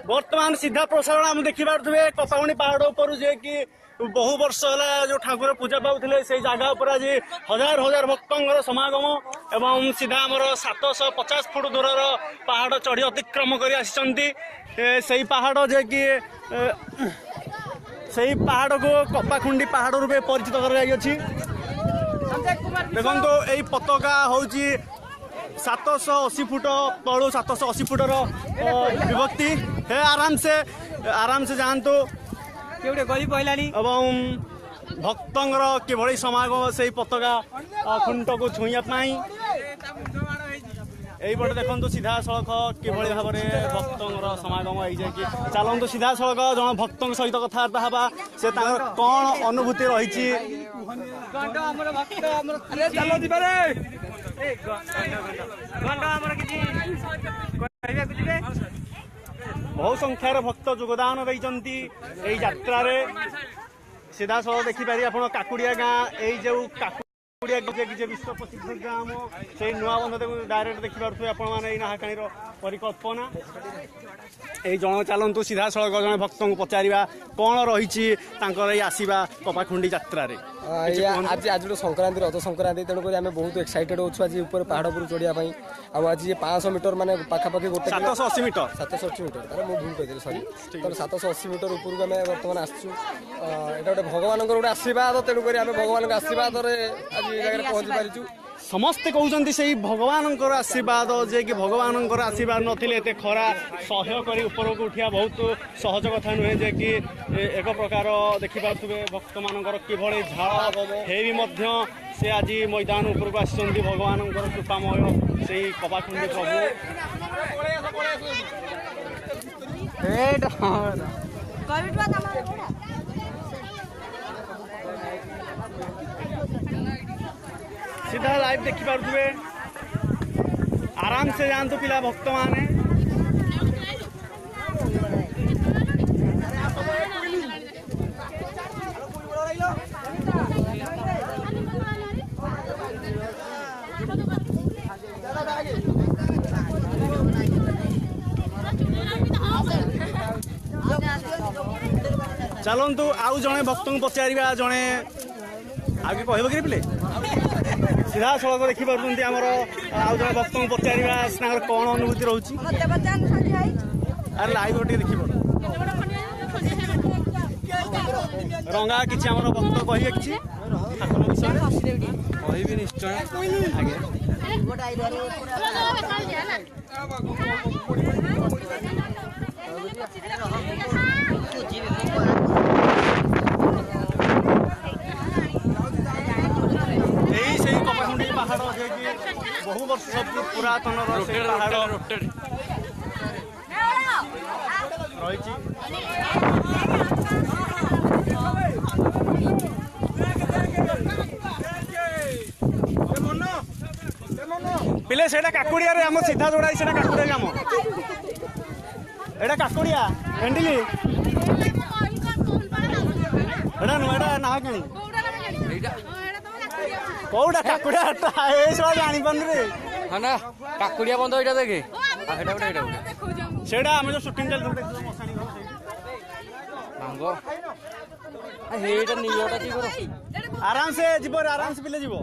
बर्तमान सीधा प्रसारण आम देखिपे कपागुणी पहाड़ ऊपर जे कि बहु वर्ष है जो ठाकुर पूजा पाते से जगह पर आज हजार हजार भक्तर समागम एवं सीधा आमर 750 फुट दूर पहाड़ चढ़ी अतिक्रम कर आसी पहाड़ जे कि सही पहाड़ को कपाखुंडी पहाड़ रूपे परिचित कर देखो यही पताका हूँ 780 फुट तलू 780 फुटर विभक्ति है आराम से जातु गली पहला एवं भक्तर किभली समागम से पताका खुंट को छुईवाई यहीपटे देखो सीधा सड़क किभली भाव में भक्तर समागम हो चलतु सीधा सड़क जन भक्त सहित कथबार्ता हाँ से कौन अनुभूति रही बहु संख्यार भक्त योगदान देती यात्रा सीधा सड़क देखिपारे आप काकुड़िया गाँ यही जो विश्व प्रसिद्ध ग्राम से नुआ बंध डायरेक्ट देखिपे आपने नाहाकाणी परिकल्पना यही जन चलतु सीधा सड़क जन भक्त को पचारा कौन रही आसवा कपाखुंडी यात्रा आज आज संक्रांति रथ संक्रांति तेणुक आम बहुत एक्साइटेड अच्छु आज ऊपर पहाड़ पर चढ़ापी आज 500 मीटर मान पाखापाखि गोटे 780 मीटर तार मुझे भूल कही सरी तो 780 मीटर ऊपर आम बर्तमान आसचु गोटे भगवान गोटे आशीर्वाद तेणुक आम भगवान आशीर्वाद आज जगह पहुंची पारिचु समस्ते कहते से भगवान आशीर्वाद जे कि भगवान आशीर्वाद नथिले खरा सहय कर ऊपर को उठिया बहुत सहज कथा नुहे जे कि एक प्रकार देखिपे भक्त मान किभली झाड़ है से आज मैदान उपरको आसी भगवान कृपामय से कपाखुंडी प्रभु सीधा लाइव देखी पारे आराम से जातु पिला भक्त माने चलतु आउ जड़े भक्त को पचारा जड़े आगे कह कि पिले सीधा सड़क देखिपुंट आमर आउ जन भक्त को पचारा कौन अनुभूति रोचे लाइव गोटे देख रंगा किसी आम भक्त कहे कि ठाकुर विषय कह निश्चय पहाड़ जे कि बहु वर्ष पुरातन पहाड़ पिले से काकुड़िया आम सीधा जोड़ाई से काकुड़िया ग्राम एटा काकुड़िया भेंडिली एटा नुआ ना कहीं कौटा काकुड़िया जानी पानी रे हाँ ना काकुड़िया बंद ये देखे सेटा आम जो शूटिंग चल आराम से जीव आराम से पिले जीव